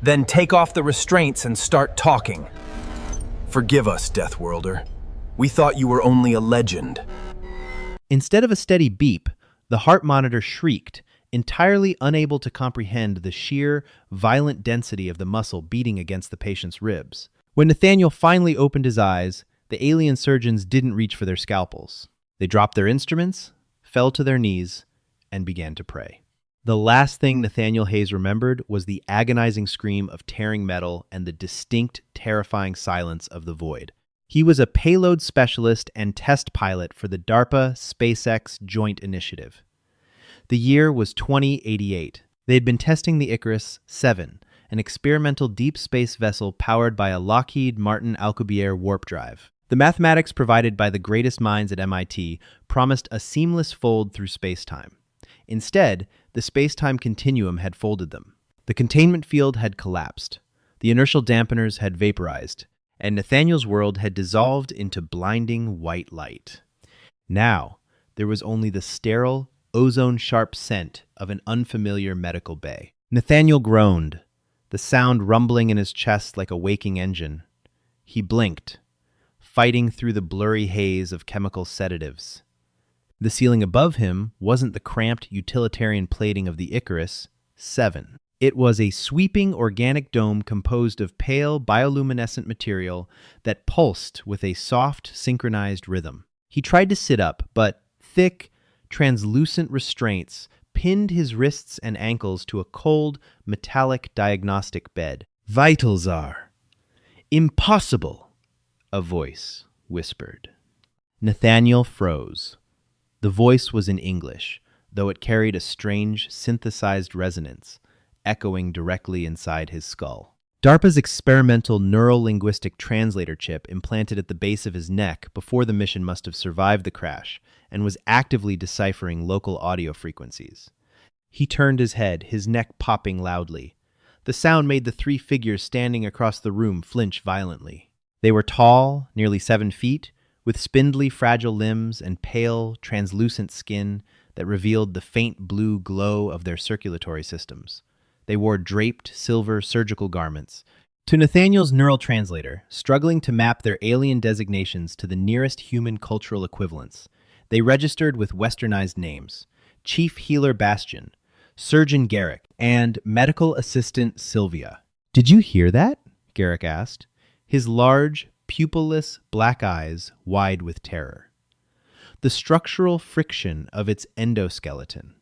Then take off the restraints and start talking. Forgive us, Deathworlder. We thought you were only a legend. Instead of a steady beep, the heart monitor shrieked, entirely unable to comprehend the sheer, violent density of the muscle beating against the patient's ribs. When Nathaniel finally opened his eyes, the alien surgeons didn't reach for their scalpels. They dropped their instruments, fell to their knees, and began to pray. The last thing Nathaniel Hayes remembered was the agonizing scream of tearing metal and the distinct, terrifying silence of the void. He was a payload specialist and test pilot for the DARPA SpaceX Joint Initiative. The year was 2088. They had been testing the Icarus 7, an experimental deep space vessel powered by a Lockheed Martin Alcubierre warp drive. The mathematics provided by the greatest minds at MIT promised a seamless fold through space-time. Instead, the space-time continuum had folded them. The containment field had collapsed. The inertial dampeners had vaporized, and Nathaniel's world had dissolved into blinding white light. Now, there was only the sterile, ozone-sharp scent of an unfamiliar medical bay. Nathaniel groaned, the sound rumbling in his chest like a waking engine. He blinked, fighting through the blurry haze of chemical sedatives. The ceiling above him wasn't the cramped utilitarian plating of the Icarus 7. It was a sweeping organic dome composed of pale bioluminescent material that pulsed with a soft, synchronized rhythm. He tried to sit up, but thick, translucent restraints pinned his wrists and ankles to a cold, metallic diagnostic bed. "Vitals are impossible," a voice whispered. Nathaniel froze. The voice was in English, though it carried a strange, synthesized resonance, echoing directly inside his skull. DARPA's experimental neural-linguistic translator chip implanted at the base of his neck before the mission must have survived the crash and was actively deciphering local audio frequencies. He turned his head, his neck popping loudly. The sound made the three figures standing across the room flinch violently. They were tall, nearly 7 feet, with spindly, fragile limbs and pale, translucent skin that revealed the faint blue glow of their circulatory systems. They wore draped, silver surgical garments. To Nathaniel's neural translator, struggling to map their alien designations to the nearest human cultural equivalents, they registered with westernized names: Chief Healer Bastion, Surgeon Garrick, and Medical Assistant Sylvia. "Did you hear that?" Garrick asked, his large, pupilless black eyes wide with terror. The structural friction of its endoskeleton.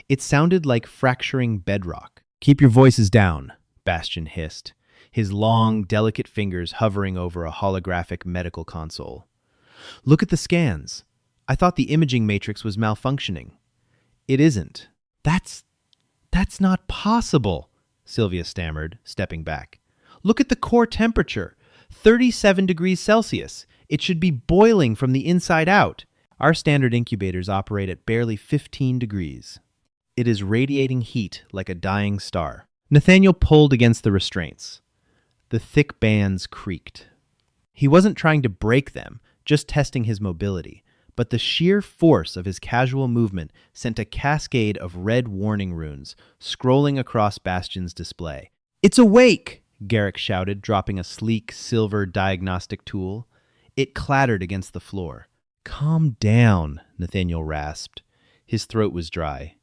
It sounded like fracturing bedrock. "Keep your voices down," Bastion hissed, his long, delicate fingers hovering over a holographic medical console. "Look at the scans. I thought the imaging matrix was malfunctioning." "It isn't." That's not possible," Sylvia stammered, stepping back. "Look at the core temperature. 37 degrees Celsius. It should be boiling from the inside out. Our standard incubators operate at barely 15 degrees. It is radiating heat like a dying star." Nathaniel pulled against the restraints. The thick bands creaked. He wasn't trying to break them, just testing his mobility, but the sheer force of his casual movement sent a cascade of red warning runes scrolling across Bastion's display. "It's awake!" Garrick shouted, dropping a sleek, silver diagnostic tool. It clattered against the floor. "Calm down," Nathaniel rasped. His throat was dry.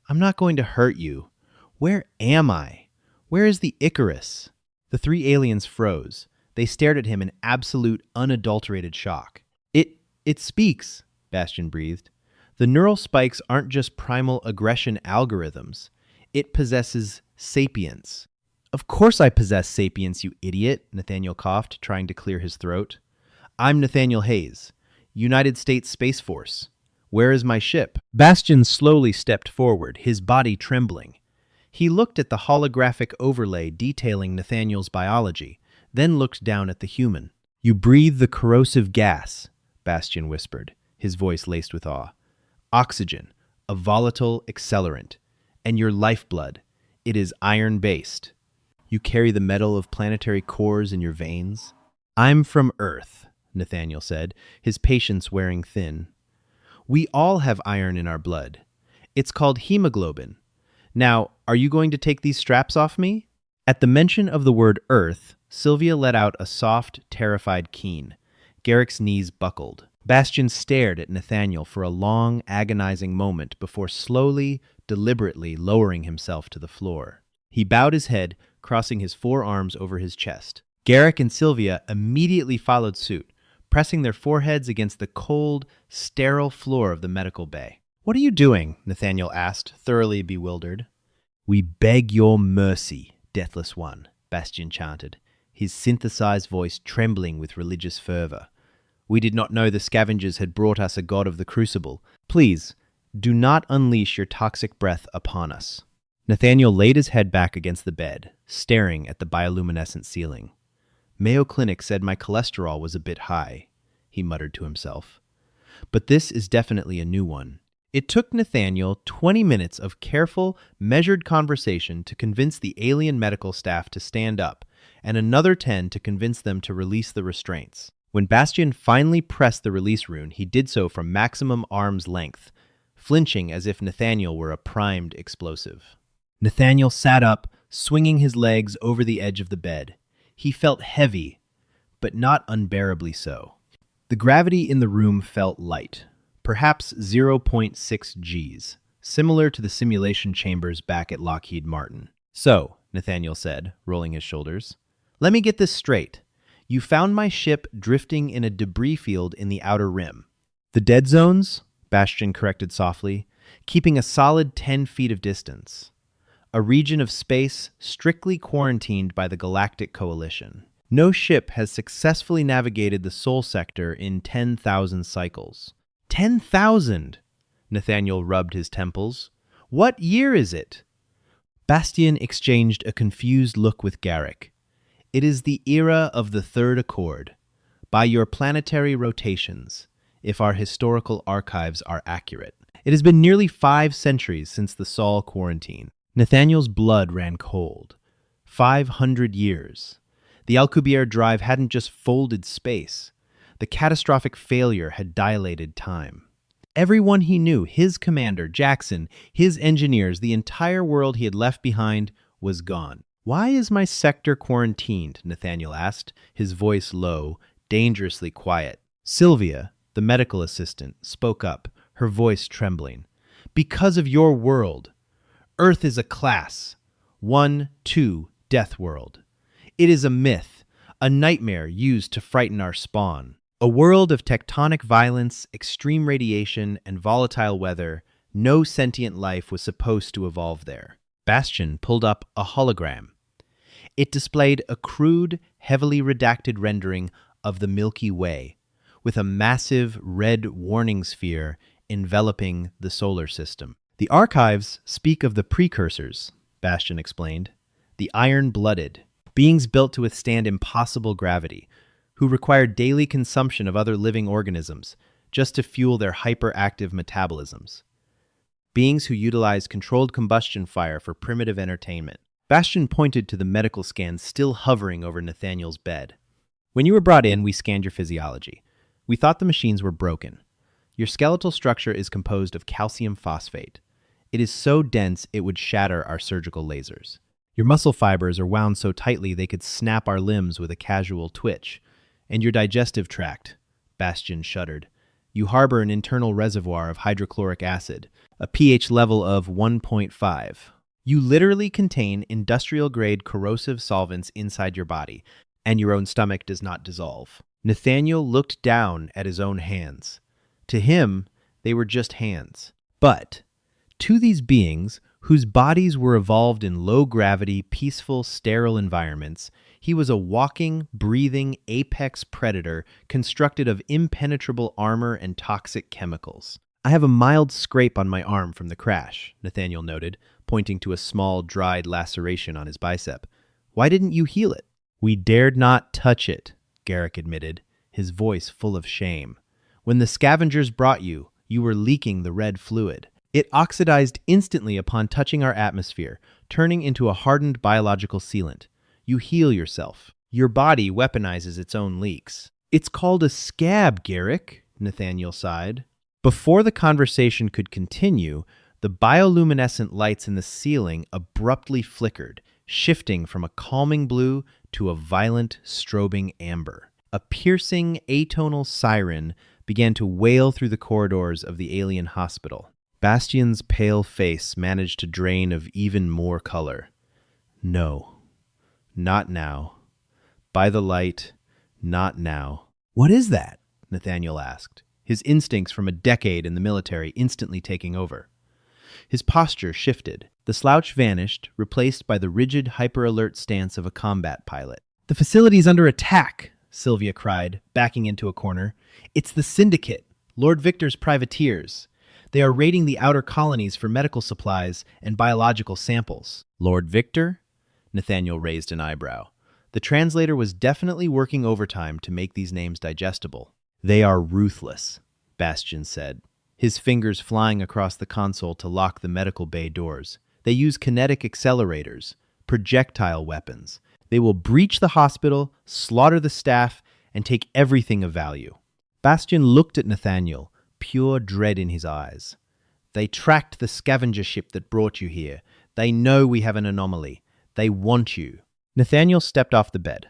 "I'm not going to hurt you. Where am I? Where is the Icarus?" The three aliens froze. They stared at him in absolute, unadulterated shock. It speaks," Bastion breathed. "The neural spikes aren't just primal aggression algorithms. It possesses sapience." "Of course I possess sapience, you idiot," Nathaniel coughed, trying to clear his throat. "I'm Nathaniel Hayes, United States Space Force. Where is my ship?" Bastion slowly stepped forward, his body trembling. He looked at the holographic overlay detailing Nathaniel's biology, then looked down at the human. "You breathe the corrosive gas," Bastion whispered, his voice laced with awe. "Oxygen, a volatile accelerant. And your lifeblood, it is iron-based. You carry the metal of planetary cores in your veins." "I'm from Earth," Nathaniel said, his patience wearing thin. "We all have iron in our blood. It's called hemoglobin. Now, are you going to take these straps off me?" At the mention of the word Earth, Sylvia let out a soft, terrified keen. Garrick's knees buckled. Bastian stared at Nathaniel for a long, agonizing moment before slowly, deliberately lowering himself to the floor. He bowed his head, crossing his forearms over his chest. Garrick and Sylvia immediately followed suit, pressing their foreheads against the cold, sterile floor of the medical bay. "What are you doing?" Nathaniel asked, thoroughly bewildered. "We beg your mercy, Deathless One," Bastian chanted, his synthesized voice trembling with religious fervor. "We did not know the scavengers had brought us a god of the crucible. Please, do not unleash your toxic breath upon us." Nathaniel laid his head back against the bed, staring at the bioluminescent ceiling. "Mayo Clinic said my cholesterol was a bit high," he muttered to himself. "But this is definitely a new one." It took Nathaniel 20 minutes of careful, measured conversation to convince the alien medical staff to stand up, and another 10 to convince them to release the restraints. When Bastian finally pressed the release rune, he did so from maximum arm's length, flinching as if Nathaniel were a primed explosive. Nathaniel sat up, swinging his legs over the edge of the bed. He felt heavy, but not unbearably so. The gravity in the room felt light, perhaps 0.6 Gs, similar to the simulation chambers back at Lockheed Martin. "So," Nathaniel said, rolling his shoulders, "let me get this straight. You found my ship drifting in a debris field in the outer rim." "The dead zones," Bastian corrected softly, "keeping a solid 10 feet of distance. A region of space strictly quarantined by the Galactic Coalition. No ship has successfully navigated the Sol sector in 10,000 cycles." 10,000! Nathaniel rubbed his temples. "What year is it?" Bastian exchanged a confused look with Garrick. "It is the era of the Third Accord, by your planetary rotations, if our historical archives are accurate. It has been nearly 5 centuries since the Sol quarantine." Nathaniel's blood ran cold. 500 years. The Alcubierre drive hadn't just folded space. The catastrophic failure had dilated time. Everyone he knew, his commander, Jackson, his engineers, the entire world he had left behind, was gone. "Why is my sector quarantined?" Nathaniel asked, his voice low, dangerously quiet. Sylvia, the medical assistant, spoke up, her voice trembling. "Because of your world. Earth is a class. 1, 2, Deathworld. It is a myth, a nightmare used to frighten our spawn. A world of tectonic violence, extreme radiation, and volatile weather. No sentient life was supposed to evolve there." Bastian pulled up a hologram. It displayed a crude, heavily redacted rendering of the Milky Way, with a massive red warning sphere enveloping the solar system. "The archives speak of the precursors," Bastian explained. "The iron-blooded, beings built to withstand impossible gravity, who required daily consumption of other living organisms just to fuel their hyperactive metabolisms. Beings who utilize controlled combustion fire for primitive entertainment." Bastian pointed to the medical scans still hovering over Nathaniel's bed. "When you were brought in, we scanned your physiology. We thought the machines were broken. Your skeletal structure is composed of calcium phosphate. It is so dense it would shatter our surgical lasers. Your muscle fibers are wound so tightly they could snap our limbs with a casual twitch. And your digestive tract," Bastian shuddered. "You harbor an internal reservoir of hydrochloric acid, a pH level of 1.5. You literally contain industrial-grade corrosive solvents inside your body, and your own stomach does not dissolve." Nathaniel looked down at his own hands. To him, they were just hands. But to these beings, whose bodies were evolved in low-gravity, peaceful, sterile environments, he was a walking, breathing apex predator constructed of impenetrable armor and toxic chemicals. "I have a mild scrape on my arm from the crash," Nathaniel noted, pointing to a small, dried laceration on his bicep. "Why didn't you heal it?" "We dared not touch it," Garrick admitted, his voice full of shame. "When the scavengers brought you, you were leaking the red fluid. It oxidized instantly upon touching our atmosphere, turning into a hardened biological sealant. You heal yourself. Your body weaponizes its own leaks." "It's called a scab, Garrick," Nathaniel sighed. Before the conversation could continue, the bioluminescent lights in the ceiling abruptly flickered, shifting from a calming blue to a violent, strobing amber. A piercing, atonal siren began to wail through the corridors of the alien hospital. Bastian's pale face managed to drain of even more color. No, not now. By the light, not now. "What is that?" Nathaniel asked, his instincts from a decade in the military instantly taking over. His posture shifted. The slouch vanished, replaced by the rigid, hyper-alert stance of a combat pilot. "The facility's under attack," Sylvia cried, backing into a corner. "It's the Syndicate, Lord Victor's privateers. They are raiding the outer colonies for medical supplies and biological samples." "Lord Victor?" Nathaniel raised an eyebrow. The translator was definitely working overtime to make these names digestible. "They are ruthless," Bastian said, his fingers flying across the console to lock the medical bay doors. "They use kinetic accelerators, projectile weapons. They will breach the hospital, slaughter the staff, and take everything of value." Bastian looked at Nathaniel, pure dread in his eyes. "They tracked the scavenger ship that brought you here. They know we have an anomaly. They want you." Nathaniel stepped off the bed.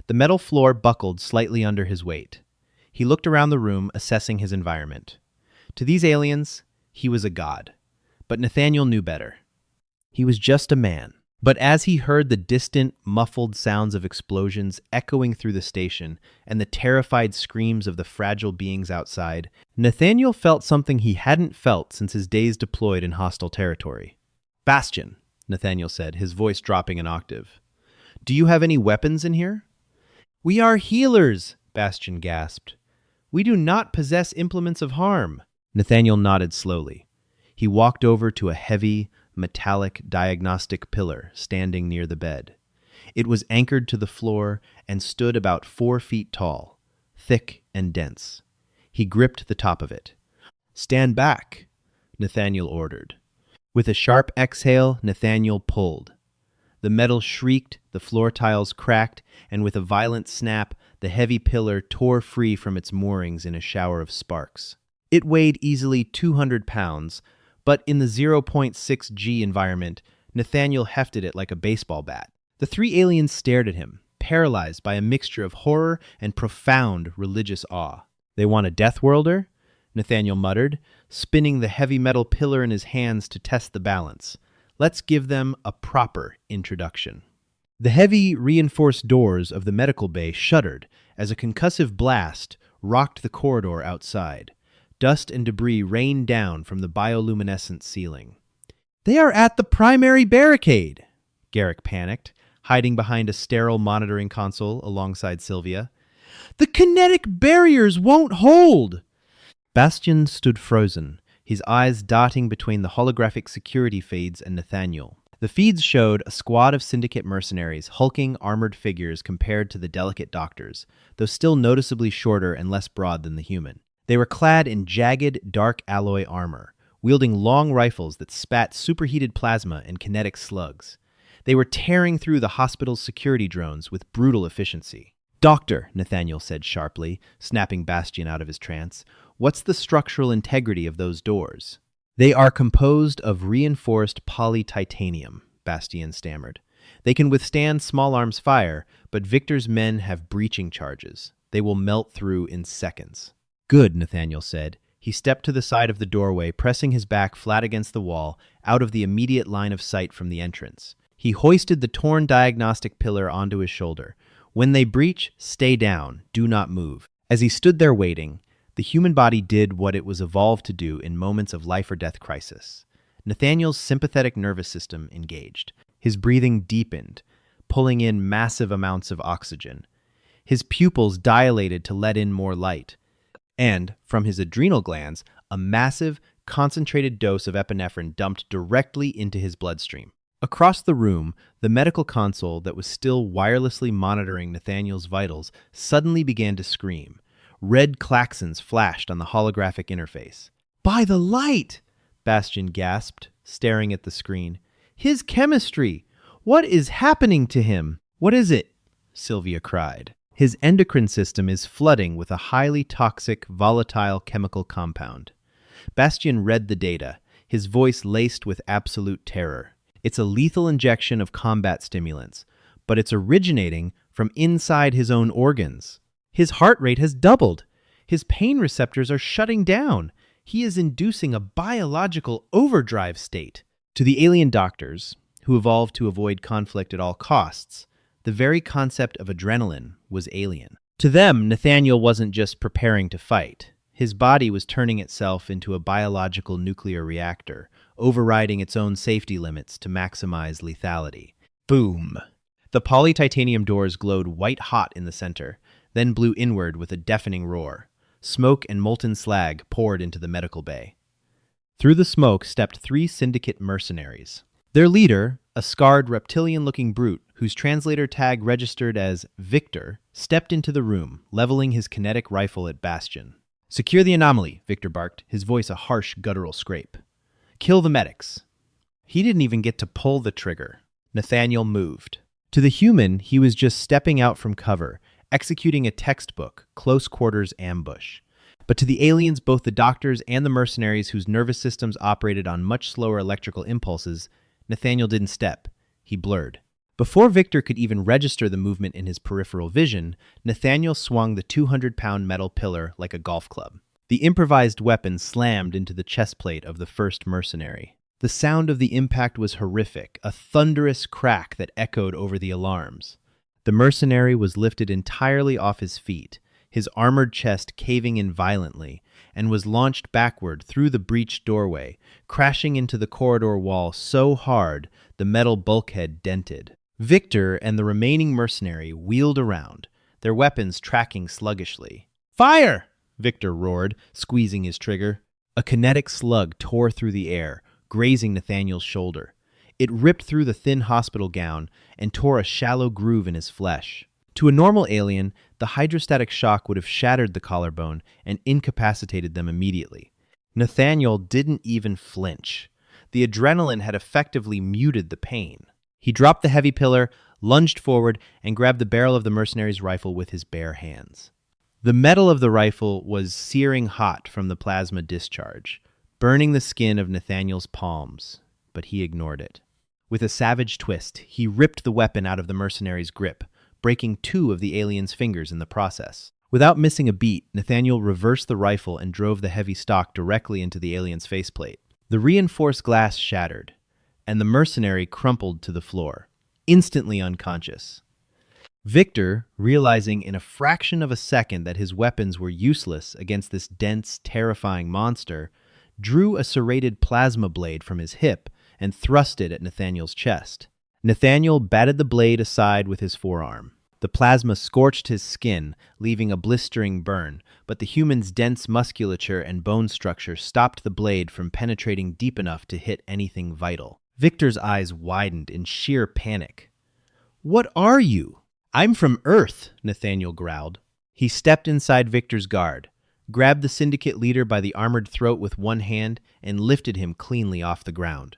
The metal floor buckled slightly under his weight. He looked around the room, assessing his environment. To these aliens, he was a god. But Nathaniel knew better. He was just a man. But as he heard the distant, muffled sounds of explosions echoing through the station and the terrified screams of the fragile beings outside, Nathaniel felt something he hadn't felt since his days deployed in hostile territory. "Bastian," Nathaniel said, his voice dropping an octave. "Do you have any weapons in here?" "We are healers," Bastian gasped. "We do not possess implements of harm." Nathaniel nodded slowly. He walked over to a heavy, metallic diagnostic pillar standing near the bed. It was anchored to the floor and stood about 4 feet tall, thick and dense. He gripped the top of it. "Stand back," Nathaniel ordered. With a sharp exhale, Nathaniel pulled. The metal shrieked, the floor tiles cracked, and with a violent snap, the heavy pillar tore free from its moorings in a shower of sparks. It weighed easily 200 pounds, but in the 0.6 G environment, Nathaniel hefted it like a baseball bat. The 3 aliens stared at him, paralyzed by a mixture of horror and profound religious awe. "They want a Deathworlder?" Nathaniel muttered, spinning the heavy metal pillar in his hands to test the balance. "Let's give them a proper introduction." The heavy, reinforced doors of the medical bay shuddered as a concussive blast rocked the corridor outside. Dust and debris rained down from the bioluminescent ceiling. "They are at the primary barricade!" Garrick panicked, hiding behind a sterile monitoring console alongside Sylvia. "The kinetic barriers won't hold!" Bastian stood frozen, his eyes darting between the holographic security feeds and Nathaniel. The feeds showed a squad of Syndicate mercenaries, hulking armored figures compared to the delicate doctors, though still noticeably shorter and less broad than the human. They were clad in jagged, dark alloy armor, wielding long rifles that spat superheated plasma and kinetic slugs. They were tearing through the hospital's security drones with brutal efficiency. "Doctor," Nathaniel said sharply, snapping Bastian out of his trance, "what's the structural integrity of those doors?" "They are composed of reinforced polytitanium," Bastian stammered. "They can withstand small arms fire, but Victor's men have breaching charges. They will melt through in seconds." "Good," Nathaniel said. He stepped to the side of the doorway, pressing his back flat against the wall, out of the immediate line of sight from the entrance. He hoisted the torn diagnostic pillar onto his shoulder. "When they breach, stay down. Do not move." As he stood there waiting, the human body did what it was evolved to do in moments of life-or-death crisis. Nathaniel's sympathetic nervous system engaged. His breathing deepened, pulling in massive amounts of oxygen. His pupils dilated to let in more light. And, from his adrenal glands, a massive, concentrated dose of epinephrine dumped directly into his bloodstream. Across the room, the medical console that was still wirelessly monitoring Nathaniel's vitals suddenly began to scream. Red klaxons flashed on the holographic interface. "By the light!" Bastian gasped, staring at the screen. "His chemistry! What is happening to him?" "What is it?" Sylvia cried. "His endocrine system is flooding with a highly toxic, volatile chemical compound." Bastian read the data, his voice laced with absolute terror. It's a lethal injection of combat stimulants, but it's originating from inside his own organs. His heart rate has doubled. His pain receptors are shutting down. He is inducing a biological overdrive state. To the alien doctors, who evolved to avoid conflict at all costs, the very concept of adrenaline was alien. To them, Nathaniel wasn't just preparing to fight. His body was turning itself into a biological nuclear reactor, overriding its own safety limits to maximize lethality. Boom! The polytitanium doors glowed white-hot in the center, then blew inward with a deafening roar. Smoke and molten slag poured into the medical bay. Through the smoke stepped 3 syndicate mercenaries. Their leader, a scarred reptilian-looking brute whose translator tag registered as Victor, stepped into the room, leveling his kinetic rifle at Bastion. "Secure the anomaly," Victor barked, his voice a harsh, guttural scrape. "Kill the medics." He didn't even get to pull the trigger. Nathaniel moved. To the human, he was just stepping out from cover, executing a textbook, close-quarters ambush. But to the aliens, both the doctors and the mercenaries whose nervous systems operated on much slower electrical impulses, Nathaniel didn't step. He blurred. Before Victor could even register the movement in his peripheral vision, Nathaniel swung the 200-pound metal pillar like a golf club. The improvised weapon slammed into the chest plate of the first mercenary. The sound of the impact was horrific, a thunderous crack that echoed over the alarms. The mercenary was lifted entirely off his feet, his armored chest caving in violently, and was launched backward through the breached doorway, crashing into the corridor wall so hard the metal bulkhead dented. Victor and the remaining mercenary wheeled around, their weapons tracking sluggishly. "Fire!" Victor roared, squeezing his trigger. A kinetic slug tore through the air, grazing Nathaniel's shoulder. It ripped through the thin hospital gown and tore a shallow groove in his flesh. To a normal alien, the hydrostatic shock would have shattered the collarbone and incapacitated them immediately. Nathaniel didn't even flinch. The adrenaline had effectively muted the pain. He dropped the heavy pillar, lunged forward, and grabbed the barrel of the mercenary's rifle with his bare hands. The metal of the rifle was searing hot from the plasma discharge, burning the skin of Nathaniel's palms, but he ignored it. With a savage twist, he ripped the weapon out of the mercenary's grip, breaking 2 of the alien's fingers in the process. Without missing a beat, Nathaniel reversed the rifle and drove the heavy stock directly into the alien's faceplate. The reinforced glass shattered, and the mercenary crumpled to the floor, instantly unconscious. Victor, realizing in a fraction of a second that his weapons were useless against this dense, terrifying monster, drew a serrated plasma blade from his hip and thrust it at Nathaniel's chest. Nathaniel batted the blade aside with his forearm. The plasma scorched his skin, leaving a blistering burn, but the human's dense musculature and bone structure stopped the blade from penetrating deep enough to hit anything vital. Victor's eyes widened in sheer panic. "What are you?" "I'm from Earth," Nathaniel growled. He stepped inside Victor's guard, grabbed the syndicate leader by the armored throat with one hand, and lifted him cleanly off the ground.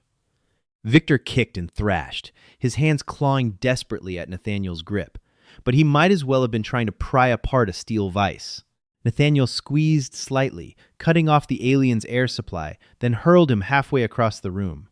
Victor kicked and thrashed, his hands clawing desperately at Nathaniel's grip, but he might as well have been trying to pry apart a steel vise. Nathaniel squeezed slightly, cutting off the alien's air supply, then hurled him halfway across the room.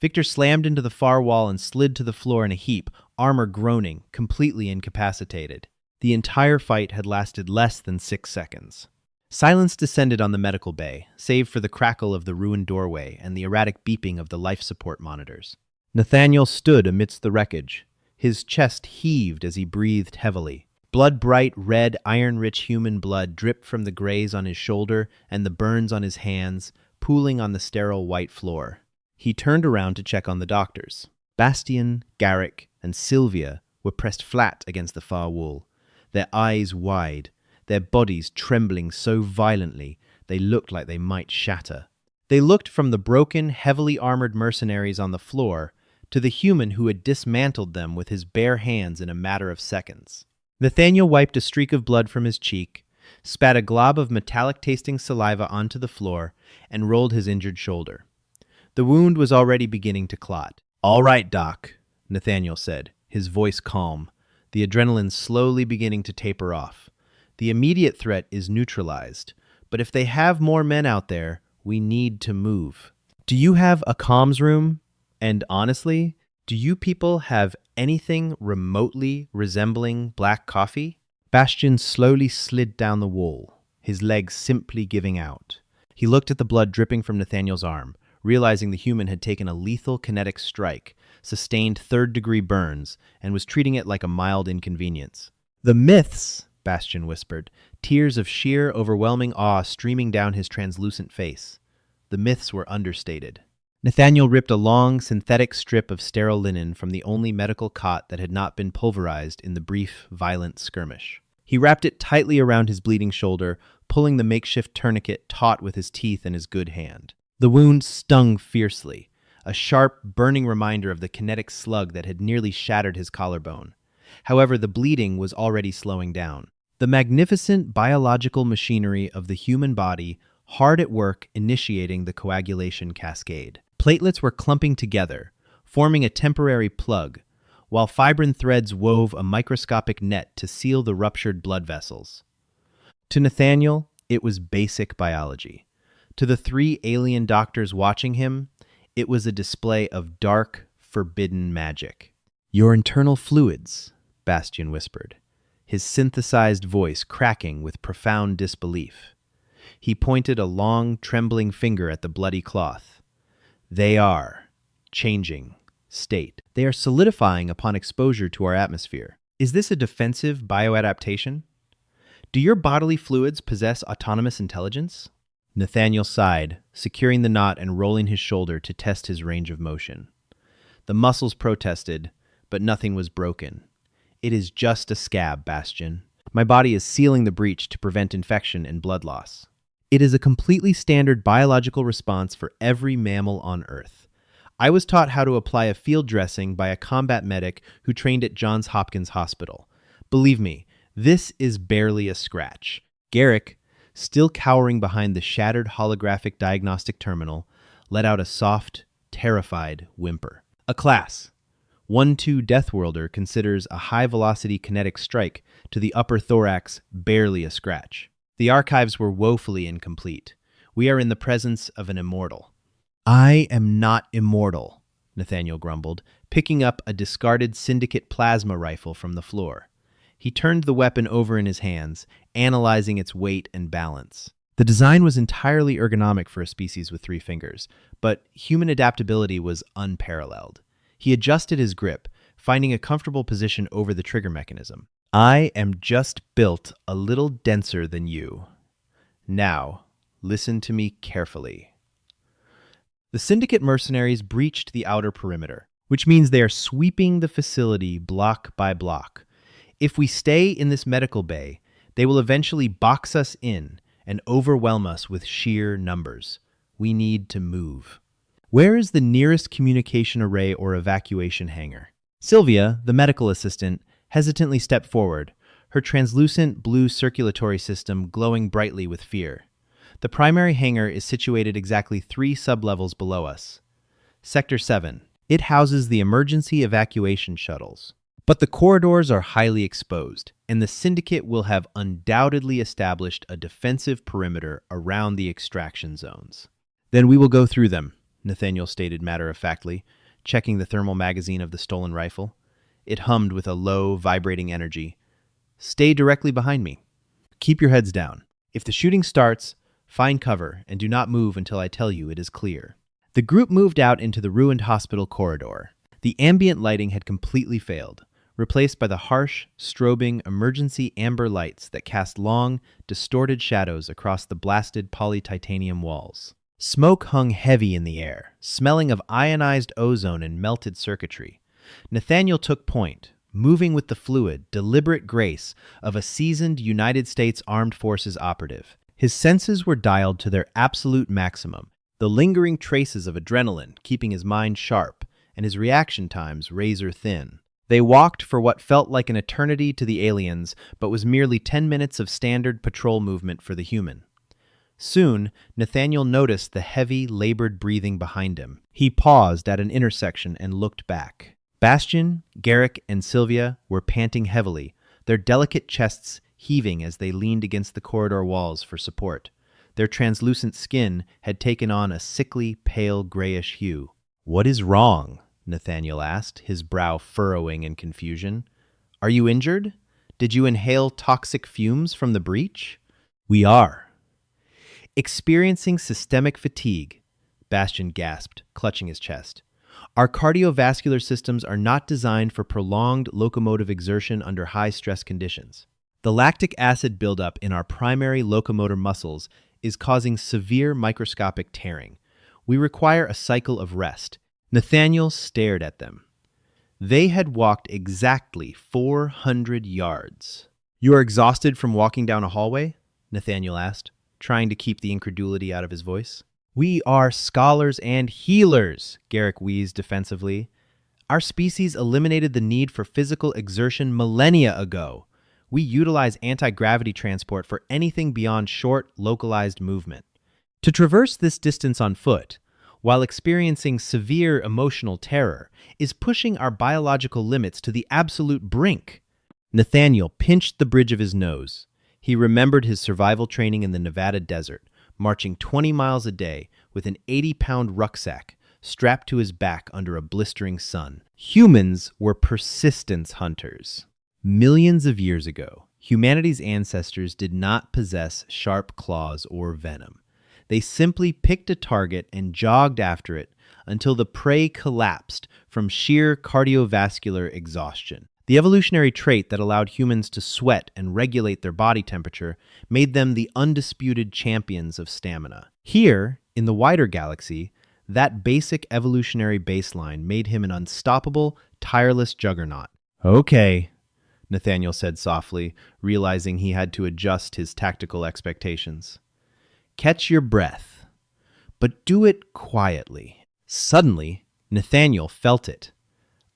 Victor slammed into the far wall and slid to the floor in a heap, armor groaning, completely incapacitated. The entire fight had lasted less than 6 seconds. Silence descended on the medical bay, save for the crackle of the ruined doorway and the erratic beeping of the life support monitors. Nathaniel stood amidst the wreckage. His chest heaved as he breathed heavily. Blood-bright, red, iron-rich human blood dripped from the graze on his shoulder and the burns on his hands, pooling on the sterile white floor. He turned around to check on the doctors. Bastian, Garrick, and Sylvia were pressed flat against the far wall, their eyes wide, their bodies trembling so violently they looked like they might shatter. They looked from the broken, heavily armored mercenaries on the floor to the human who had dismantled them with his bare hands in a matter of seconds. Nathaniel wiped a streak of blood from his cheek, spat a glob of metallic-tasting saliva onto the floor, and rolled his injured shoulder. The wound was already beginning to clot. "All right, Doc," Nathaniel said, his voice calm, the adrenaline slowly beginning to taper off. "The immediate threat is neutralized, but if they have more men out there, we need to move. Do you have a comms room?" And honestly, do you people have anything remotely resembling black coffee? Bastian slowly slid down the wall, his legs simply giving out. He looked at the blood dripping from Nathaniel's arm, realizing the human had taken a lethal kinetic strike, sustained third-degree burns, and was treating it like a mild inconvenience. "The myths," Bastian whispered, tears of sheer, overwhelming awe streaming down his translucent face. The myths were understated. Nathaniel ripped a long, synthetic strip of sterile linen from the only medical cot that had not been pulverized in the brief, violent skirmish. He wrapped it tightly around his bleeding shoulder, pulling the makeshift tourniquet taut with his teeth in his good hand. The wound stung fiercely, a sharp, burning reminder of the kinetic slug that had nearly shattered his collarbone. However, the bleeding was already slowing down. The magnificent biological machinery of the human body hard at work initiating the coagulation cascade. Platelets were clumping together, forming a temporary plug, while fibrin threads wove a microscopic net to seal the ruptured blood vessels. To Nathaniel, it was basic biology. To the three alien doctors watching him, it was a display of dark, forbidden magic. "Your internal fluids," Bastian whispered, his synthesized voice cracking with profound disbelief. He pointed a long, trembling finger at the bloody cloth. "They are changing state. They are solidifying upon exposure to our atmosphere. Is this a defensive bioadaptation? Do your bodily fluids possess autonomous intelligence?" Nathaniel sighed, securing the knot and rolling his shoulder to test his range of motion. The muscles protested, but nothing was broken. "It is just a scab, Bastian. My body is sealing the breach to prevent infection and blood loss. It is a completely standard biological response for every mammal on Earth. I was taught how to apply a field dressing by a combat medic who trained at Johns Hopkins Hospital. Believe me, this is barely a scratch." Garrick, still cowering behind the shattered holographic diagnostic terminal, let out a soft, terrified whimper. A class. 1-2 Deathworlder considers a high-velocity kinetic strike to the upper thorax barely a scratch. The archives were woefully incomplete. We are in the presence of an immortal. "I am not immortal," Nathaniel grumbled, picking up a discarded Syndicate plasma rifle from the floor. He turned the weapon over in his hands, analyzing its weight and balance. The design was entirely ergonomic for a species with 3 fingers, but human adaptability was unparalleled. He adjusted his grip, finding a comfortable position over the trigger mechanism. "I am just built a little denser than you. Now, listen to me carefully." The Syndicate mercenaries breached the outer perimeter, which means they are sweeping the facility block by block. If we stay in this medical bay, they will eventually box us in and overwhelm us with sheer numbers. We need to move. Where is the nearest communication array or evacuation hangar? Sylvia, the medical assistant, hesitantly stepped forward, her translucent blue circulatory system glowing brightly with fear. The primary hangar is situated exactly 3 sublevels below us. Sector 7. It houses the emergency evacuation shuttles. But the corridors are highly exposed, and the Syndicate will have undoubtedly established a defensive perimeter around the extraction zones. "Then we will go through them," Nathaniel stated matter-of-factly, checking the thermal magazine of the stolen rifle. It hummed with a low, vibrating energy. "Stay directly behind me. Keep your heads down. If the shooting starts, find cover and do not move until I tell you it is clear." The group moved out into the ruined hospital corridor. The ambient lighting had completely failed, replaced by the harsh, strobing, emergency amber lights that cast long, distorted shadows across the blasted polytitanium walls. Smoke hung heavy in the air, smelling of ionized ozone and melted circuitry. Nathaniel took point, moving with the fluid, deliberate grace of a seasoned United States Armed Forces operative. His senses were dialed to their absolute maximum, the lingering traces of adrenaline keeping his mind sharp and his reaction times razor-thin. They walked for what felt like an eternity to the aliens, but was merely 10 minutes of standard patrol movement for the human. Soon, Nathaniel noticed the heavy, labored breathing behind him. He paused at an intersection and looked back. Bastian, Garrick, and Sylvia were panting heavily, their delicate chests heaving as they leaned against the corridor walls for support. Their translucent skin had taken on a sickly, pale grayish hue. "What is wrong?" Nathaniel asked, his brow furrowing in confusion. "Are you injured? Did you inhale toxic fumes from the breach?" "We are." "Experiencing systemic fatigue," Bastian gasped, clutching his chest. "Our cardiovascular systems are not designed for prolonged locomotive exertion under high-stress conditions. The lactic acid buildup in our primary locomotor muscles is causing severe microscopic tearing. We require a cycle of rest." Nathaniel stared at them. They had walked exactly 400 yards. "You are exhausted from walking down a hallway?" Nathaniel asked, trying to keep the incredulity out of his voice. "We are scholars and healers," Garrick wheezed defensively. "Our species eliminated the need for physical exertion millennia ago. We utilize anti-gravity transport for anything beyond short, localized movement. To traverse this distance on foot, while experiencing severe emotional terror, is pushing our biological limits to the absolute brink." Nathaniel pinched the bridge of his nose. He remembered his survival training in the Nevada desert, marching 20 miles a day with an 80-pound rucksack strapped to his back under a blistering sun. Humans were persistence hunters. Millions of years ago, humanity's ancestors did not possess sharp claws or venom. They simply picked a target and jogged after it until the prey collapsed from sheer cardiovascular exhaustion. The evolutionary trait that allowed humans to sweat and regulate their body temperature made them the undisputed champions of stamina. Here, in the wider galaxy, that basic evolutionary baseline made him an unstoppable, tireless juggernaut. "Okay," Nathaniel said softly, realizing he had to adjust his tactical expectations. "Catch your breath, but do it quietly." Suddenly, Nathaniel felt it.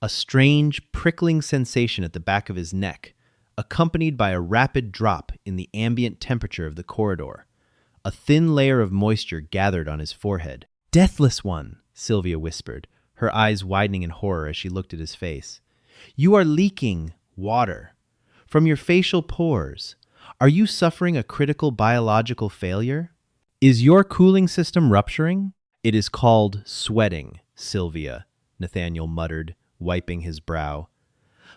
A strange, prickling sensation at the back of his neck, accompanied by a rapid drop in the ambient temperature of the corridor. A thin layer of moisture gathered on his forehead. "Deathless one," Sylvia whispered, her eyes widening in horror as she looked at his face. "You are leaking water from your facial pores. Are you suffering a critical biological failure? Is your cooling system rupturing?" "It is called sweating, Sylvia," Nathaniel muttered, wiping his brow.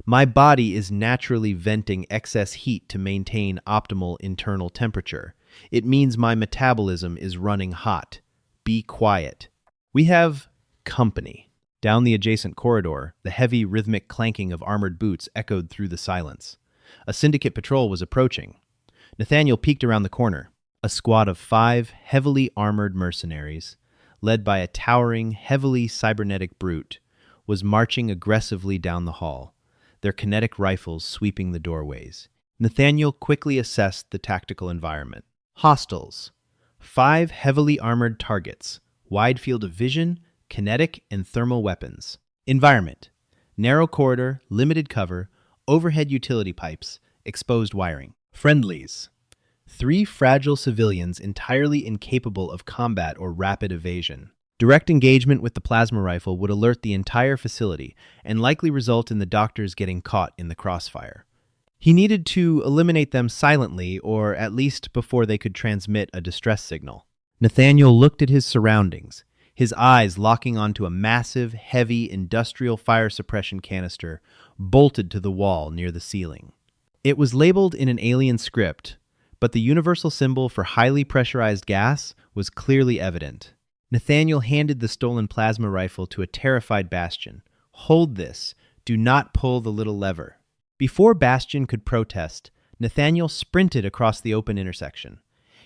"My body is naturally venting excess heat to maintain optimal internal temperature. It means my metabolism is running hot. Be quiet." "We have company." Down the adjacent corridor, the heavy, rhythmic clanking of armored boots echoed through the silence. A syndicate patrol was approaching. Nathaniel peeked around the corner. A squad of 5 heavily armored mercenaries, led by a towering, heavily cybernetic brute, was marching aggressively down the hall, their kinetic rifles sweeping the doorways. Nathaniel quickly assessed the tactical environment. Hostiles. 5 heavily armored targets, wide field of vision, kinetic and thermal weapons. Environment. Narrow corridor, limited cover, overhead utility pipes, exposed wiring. Friendlies. 3 fragile civilians entirely incapable of combat or rapid evasion. Direct engagement with the plasma rifle would alert the entire facility and likely result in the doctors getting caught in the crossfire. He needed to eliminate them silently, or at least before they could transmit a distress signal. Nathaniel looked at his surroundings, his eyes locking onto a massive, heavy industrial fire suppression canister bolted to the wall near the ceiling. It was labeled in an alien script, but the universal symbol for highly pressurized gas was clearly evident. Nathaniel handed the stolen plasma rifle to a terrified Bastian. "Hold this. Do not pull the little lever." Before Bastian could protest, Nathaniel sprinted across the open intersection.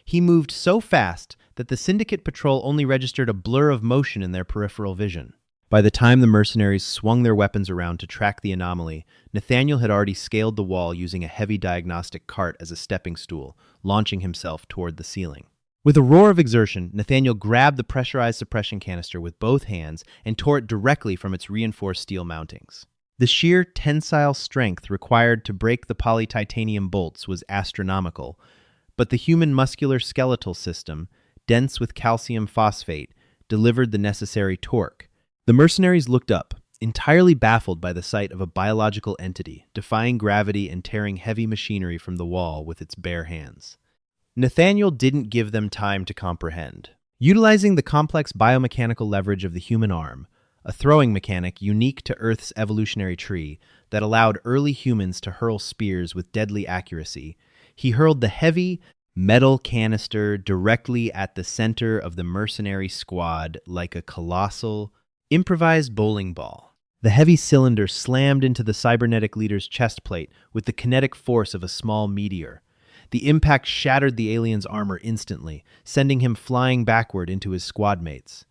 He moved so fast that the Syndicate patrol only registered a blur of motion in their peripheral vision. By the time the mercenaries swung their weapons around to track the anomaly, Nathaniel had already scaled the wall using a heavy diagnostic cart as a stepping stool, launching himself toward the ceiling. With a roar of exertion, Nathaniel grabbed the pressurized suppression canister with both hands and tore it directly from its reinforced steel mountings. The sheer tensile strength required to break the polytitanium bolts was astronomical, but the human muscular skeletal system, dense with calcium phosphate, delivered the necessary torque. The mercenaries looked up, entirely baffled by the sight of a biological entity, defying gravity and tearing heavy machinery from the wall with its bare hands. Nathaniel didn't give them time to comprehend. Utilizing the complex biomechanical leverage of the human arm, a throwing mechanic unique to Earth's evolutionary tree that allowed early humans to hurl spears with deadly accuracy. He hurled the heavy metal canister directly at the center of the mercenary squad like a colossal, improvised bowling ball. The heavy cylinder slammed into the cybernetic leader's chest plate with the kinetic force of a small meteor. The impact shattered the alien's armor instantly, sending him flying backward into his squad mates.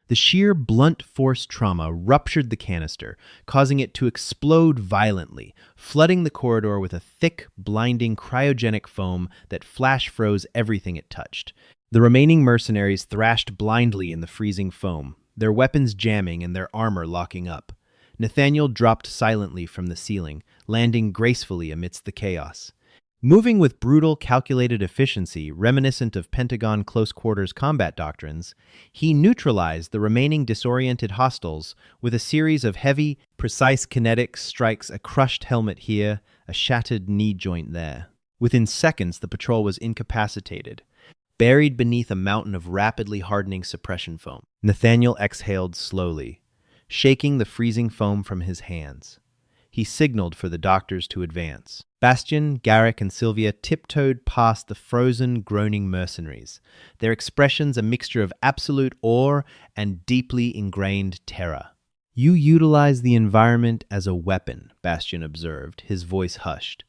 The sheer blunt force trauma ruptured the canister, causing it to explode violently, flooding the corridor with a thick, blinding cryogenic foam that flash froze everything it touched. The remaining mercenaries thrashed blindly in the freezing foam, their weapons jamming and their armor locking up. Nathaniel dropped silently from the ceiling, landing gracefully amidst the chaos. Moving with brutal, calculated efficiency reminiscent of Pentagon close-quarters combat doctrines, he neutralized the remaining disoriented hostiles with a series of heavy, precise kinetic strikes, a crushed helmet here, a shattered knee joint there. Within seconds, the patrol was incapacitated, buried beneath a mountain of rapidly hardening suppression foam. Nathaniel exhaled slowly, shaking the freezing foam from his hands. He signaled for the doctors to advance. Bastian, Garrick, and Sylvia tiptoed past the frozen, groaning mercenaries, their expressions a mixture of absolute awe and deeply ingrained terror. "You utilize the environment as a weapon," Bastian observed, his voice hushed.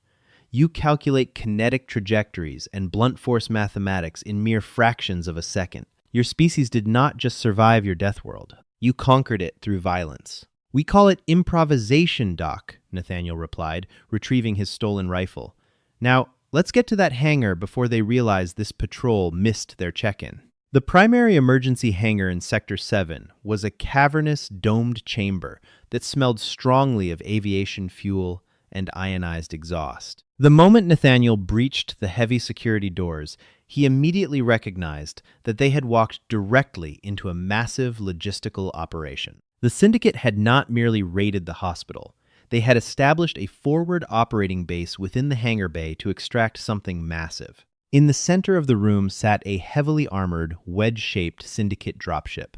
"You calculate kinetic trajectories and blunt force mathematics in mere fractions of a second. Your species did not just survive your Deathworld. You conquered it through violence." "We call it improvisation, Doc," Nathaniel replied, retrieving his stolen rifle. "Now, let's get to that hangar before they realize this patrol missed their check-in." The primary emergency hangar in Sector 7 was a cavernous, domed chamber that smelled strongly of aviation fuel and ionized exhaust. The moment Nathaniel breached the heavy security doors, he immediately recognized that they had walked directly into a massive logistical operation. The Syndicate had not merely raided the hospital. They had established a forward operating base within the hangar bay to extract something massive. In the center of the room sat a heavily armored, wedge-shaped Syndicate dropship.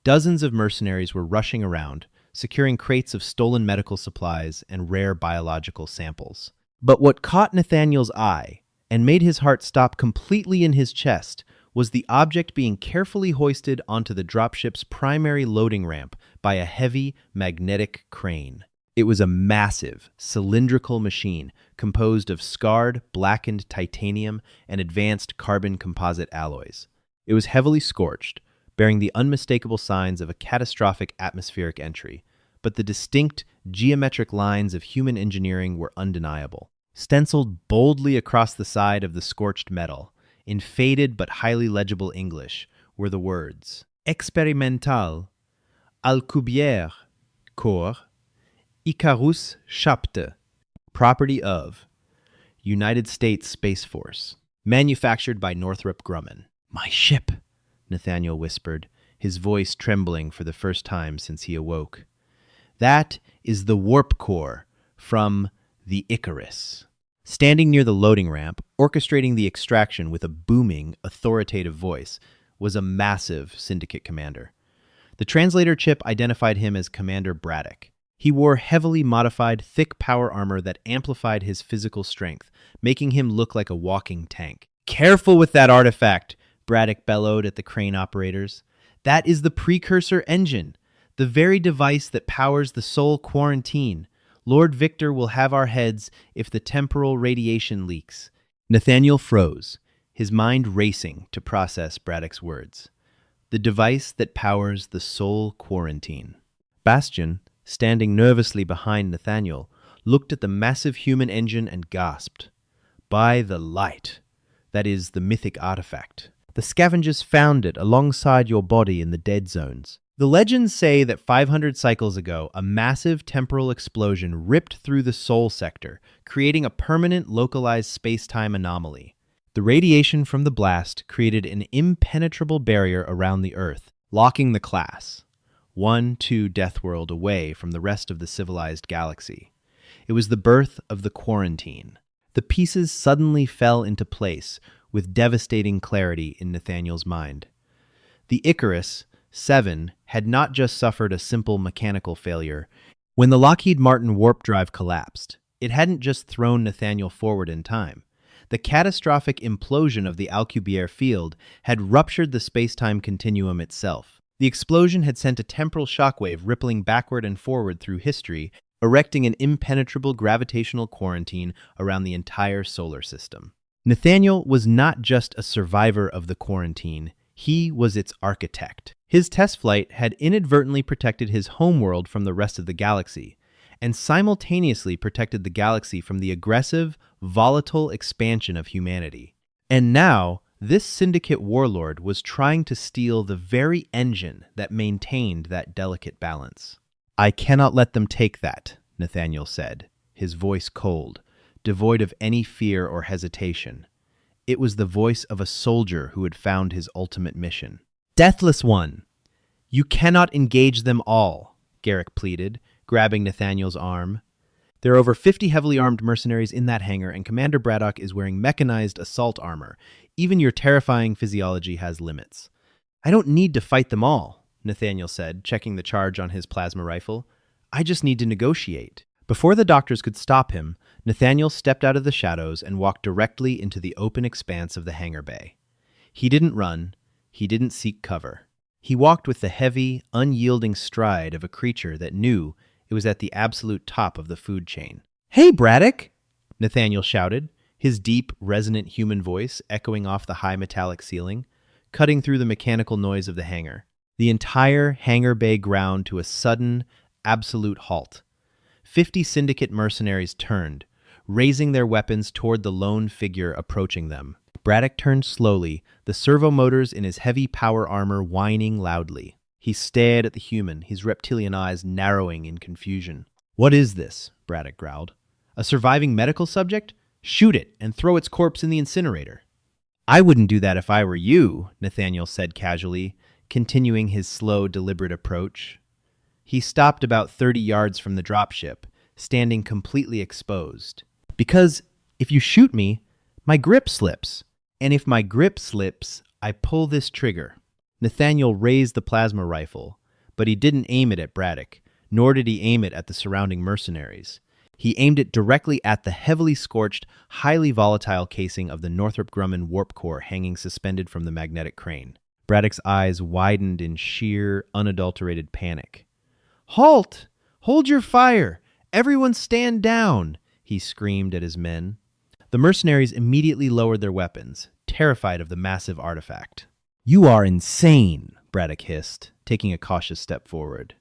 Dozens of mercenaries were rushing around, securing crates of stolen medical supplies and rare biological samples. But what caught Nathaniel's eye and made his heart stop completely in his chest was the object being carefully hoisted onto the dropship's primary loading ramp by a heavy, magnetic crane. It was a massive, cylindrical machine composed of scarred, blackened titanium and advanced carbon composite alloys. It was heavily scorched, bearing the unmistakable signs of a catastrophic atmospheric entry, but the distinct, geometric lines of human engineering were undeniable. Stenciled boldly across the side of the scorched metal, in faded but highly legible English, were the words Experimental, Alcubierre, Corps, Icarus Chapte, property of United States Space Force, manufactured by Northrop Grumman. "My ship," Nathaniel whispered, his voice trembling for the first time since he awoke. "That is the Warp Core from the Icarus." Standing near the loading ramp, orchestrating the extraction with a booming, authoritative voice, was a massive Syndicate commander. The translator chip identified him as Commander Braddock. He wore heavily modified, thick power armor that amplified his physical strength, making him look like a walking tank. "Careful with that artifact," Braddock bellowed at the crane operators. "That is the precursor engine, the very device that powers the Soul Quarantine. Lord Victor will have our heads if the temporal radiation leaks." Nathaniel froze, his mind racing to process Braddock's words. The device that powers the Soul Quarantine. Bastian, standing nervously behind Nathaniel, looked at the massive human engine and gasped. "By the light! That is the mythic artifact. The scavengers found it alongside your body in the dead zones. The legends say that 500 cycles ago, a massive temporal explosion ripped through the Soul Sector, creating a permanent localized space-time anomaly. The radiation from the blast created an impenetrable barrier around the Earth, locking the class, 1-2 Deathworld away from the rest of the civilized galaxy. It was the birth of the Quarantine. The pieces suddenly fell into place with devastating clarity in Nathaniel's mind. The Icarus 7 had not just suffered a simple mechanical failure. When the Lockheed Martin warp drive collapsed, it hadn't just thrown Nathaniel forward in time. The catastrophic implosion of the Alcubierre field had ruptured the space-time continuum itself. The explosion had sent a temporal shockwave rippling backward and forward through history, erecting an impenetrable gravitational quarantine around the entire solar system. Nathaniel was not just a survivor of the quarantine, he was its architect. His test flight had inadvertently protected his homeworld from the rest of the galaxy, and simultaneously protected the galaxy from the aggressive, volatile expansion of humanity. And now, this syndicate warlord was trying to steal the very engine that maintained that delicate balance. "I cannot let them take that," Nathaniel said, his voice cold, devoid of any fear or hesitation. It was the voice of a soldier who had found his ultimate mission. "Deathless One, you cannot engage them all," Garrick pleaded, grabbing Nathaniel's arm. "There are over 50 heavily armed mercenaries in that hangar, and Commander Braddock is wearing mechanized assault armor. Even your terrifying physiology has limits." "I don't need to fight them all," Nathaniel said, checking the charge on his plasma rifle. "I just need to negotiate." Before the doctors could stop him, Nathaniel stepped out of the shadows and walked directly into the open expanse of the hangar bay. He didn't run. He didn't seek cover. He walked with the heavy, unyielding stride of a creature that knew it was at the absolute top of the food chain. "Hey, Braddock!" Nathaniel shouted, his deep, resonant human voice echoing off the high metallic ceiling, cutting through the mechanical noise of the hangar. The entire hangar bay ground to a sudden, absolute halt. 50 syndicate mercenaries turned, raising their weapons toward the lone figure approaching them. Braddock turned slowly, the servo motors in his heavy power armor whining loudly. He stared at the human, his reptilian eyes narrowing in confusion. "What is this?" Braddock growled. "A surviving medical subject? Shoot it and throw its corpse in the incinerator." "I wouldn't do that if I were you," Nathaniel said casually, continuing his slow, deliberate approach. He stopped about 30 yards from the dropship, standing completely exposed. "Because if you shoot me, my grip slips. And if my grip slips, I pull this trigger." Nathaniel raised the plasma rifle, but he didn't aim it at Braddock, nor did he aim it at the surrounding mercenaries. He aimed it directly at the heavily scorched, highly volatile casing of the Northrop Grumman warp core hanging suspended from the magnetic crane. Braddock's eyes widened in sheer, unadulterated panic. "Halt! Hold your fire! Everyone stand down!" he screamed at his men. The mercenaries immediately lowered their weapons, terrified of the massive artifact. "You are insane," Braddock hissed, taking a cautious step forward.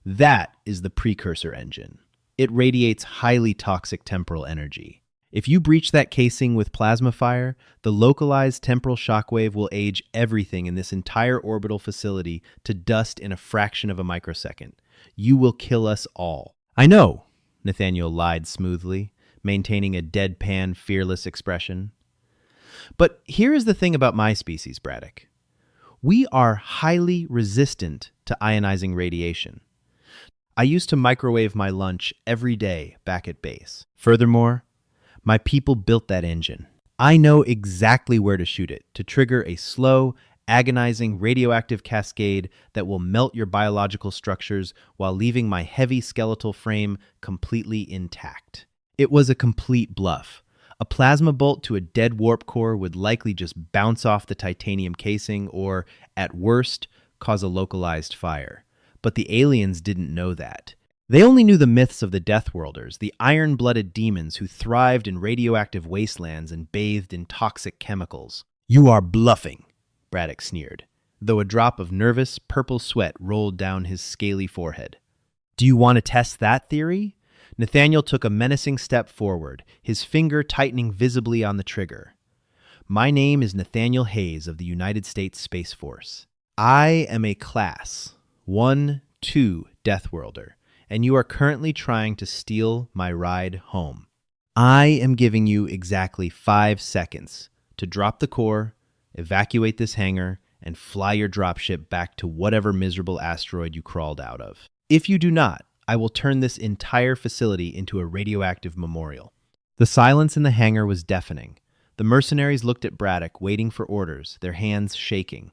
"That is the precursor engine. It radiates highly toxic temporal energy. If you breach that casing with plasma fire, the localized temporal shockwave will age everything in this entire orbital facility to dust in a fraction of a microsecond. You will kill us all." "I know," Nathaniel lied smoothly, maintaining a deadpan, fearless expression. "But here is the thing about my species, Braddock. We are highly resistant to ionizing radiation. I used to microwave my lunch every day back at base. Furthermore, my people built that engine. I know exactly where to shoot it to trigger a slow, agonizing radioactive cascade that will melt your biological structures while leaving my heavy skeletal frame completely intact." It was a complete bluff. A plasma bolt to a dead warp core would likely just bounce off the titanium casing or, at worst, cause a localized fire. But the aliens didn't know that. They only knew the myths of the Deathworlders, the iron-blooded demons who thrived in radioactive wastelands and bathed in toxic chemicals. "You are bluffing," Braddock sneered, though a drop of nervous, purple sweat rolled down his scaly forehead. "Do you want to test that theory?" Nathaniel took a menacing step forward, his finger tightening visibly on the trigger. "My name is Nathaniel Hayes of the United States Space Force. I am a Class 1-2 Deathworlder, and you are currently trying to steal my ride home. I am giving you exactly 5 seconds to drop the core, evacuate this hangar, and fly your dropship back to whatever miserable asteroid you crawled out of. If you do not, I will turn this entire facility into a radioactive memorial." The silence in the hangar was deafening. The mercenaries looked at Braddock, waiting for orders, their hands shaking.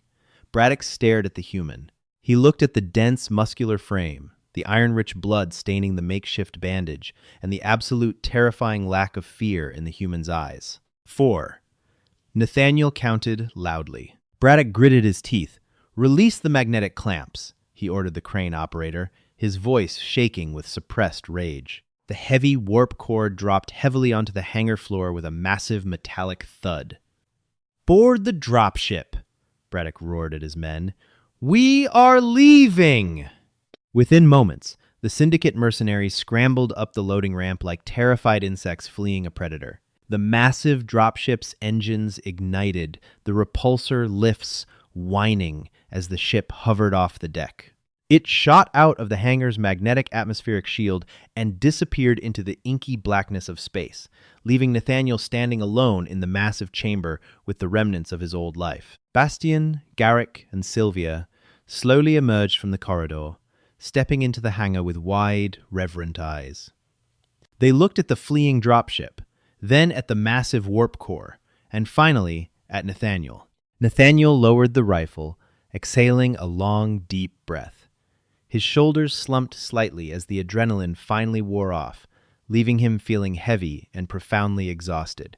Braddock stared at the human, He looked at the dense, muscular frame, the iron-rich blood staining the makeshift bandage, and the absolute terrifying lack of fear in the human's eyes. 4. Nathaniel counted loudly. Braddock gritted his teeth. "Release the magnetic clamps," he ordered the crane operator, his voice shaking with suppressed rage. The heavy warp cord dropped heavily onto the hangar floor with a massive metallic thud. "Board the dropship," Braddock roared at his men. "We are leaving!" Within moments, the Syndicate mercenaries scrambled up the loading ramp like terrified insects fleeing a predator. The massive dropship's engines ignited, the repulsor lifts whining as the ship hovered off the deck. It shot out of the hangar's magnetic atmospheric shield and disappeared into the inky blackness of space, leaving Nathaniel standing alone in the massive chamber with the remnants of his old life. Bastien, Garrick, and Sylvia slowly emerged from the corridor, stepping into the hangar with wide, reverent eyes. They looked at the fleeing dropship, then at the massive warp core, and finally at Nathaniel. Nathaniel lowered the rifle, exhaling a long, deep breath. His shoulders slumped slightly as the adrenaline finally wore off, leaving him feeling heavy and profoundly exhausted.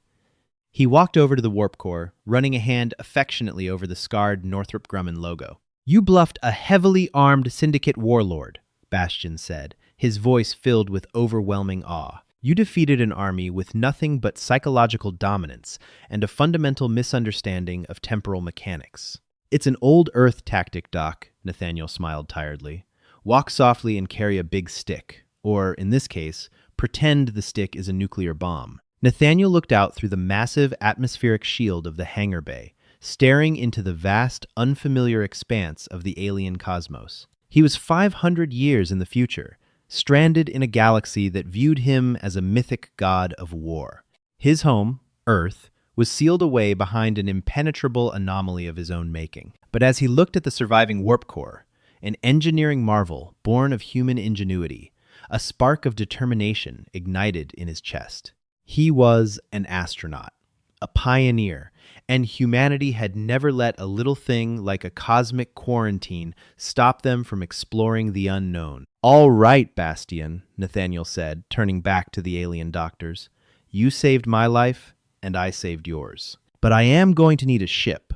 He walked over to the warp core, running a hand affectionately over the scarred Northrop Grumman logo. "You bluffed a heavily armed Syndicate warlord," Bastien said, his voice filled with overwhelming awe. "You defeated an army with nothing but psychological dominance and a fundamental misunderstanding of temporal mechanics." "It's an old Earth tactic, Doc," Nathaniel smiled tiredly. "Walk softly and carry a big stick. Or, in this case, pretend the stick is a nuclear bomb." Nathaniel looked out through the massive atmospheric shield of the hangar bay, staring into the vast, unfamiliar expanse of the alien cosmos. He was 500 years in the future, stranded in a galaxy that viewed him as a mythic god of war. His home, Earth, was sealed away behind an impenetrable anomaly of his own making. But as he looked at the surviving warp core, an engineering marvel born of human ingenuity, a spark of determination ignited in his chest. He was an astronaut, a pioneer, and humanity had never let a little thing like a cosmic quarantine stop them from exploring the unknown. "All right, Bastien," Nathaniel said, turning back to the alien doctors. "You saved my life, and I saved yours. But I am going to need a ship,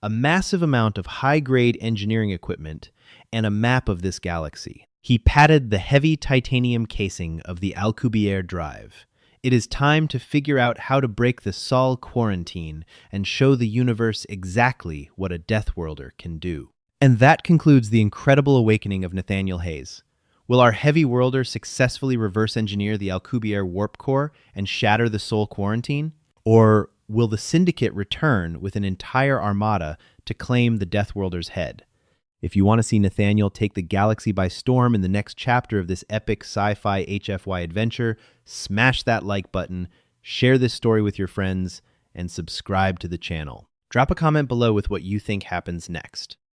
a massive amount of high-grade engineering equipment, and a map of this galaxy." He patted the heavy titanium casing of the Alcubierre drive. "It is time to figure out how to break the Sol quarantine and show the universe exactly what a Deathworlder can do." And that concludes the incredible awakening of Nathaniel Hayes. Will our heavy worlder successfully reverse engineer the Alcubierre warp core and shatter the Sol quarantine? Or will the Syndicate return with an entire armada to claim the Deathworlder's head? If you want to see Nathaniel take the galaxy by storm in the next chapter of this epic sci-fi HFY adventure, smash that like button, share this story with your friends, and subscribe to the channel. Drop a comment below with what you think happens next.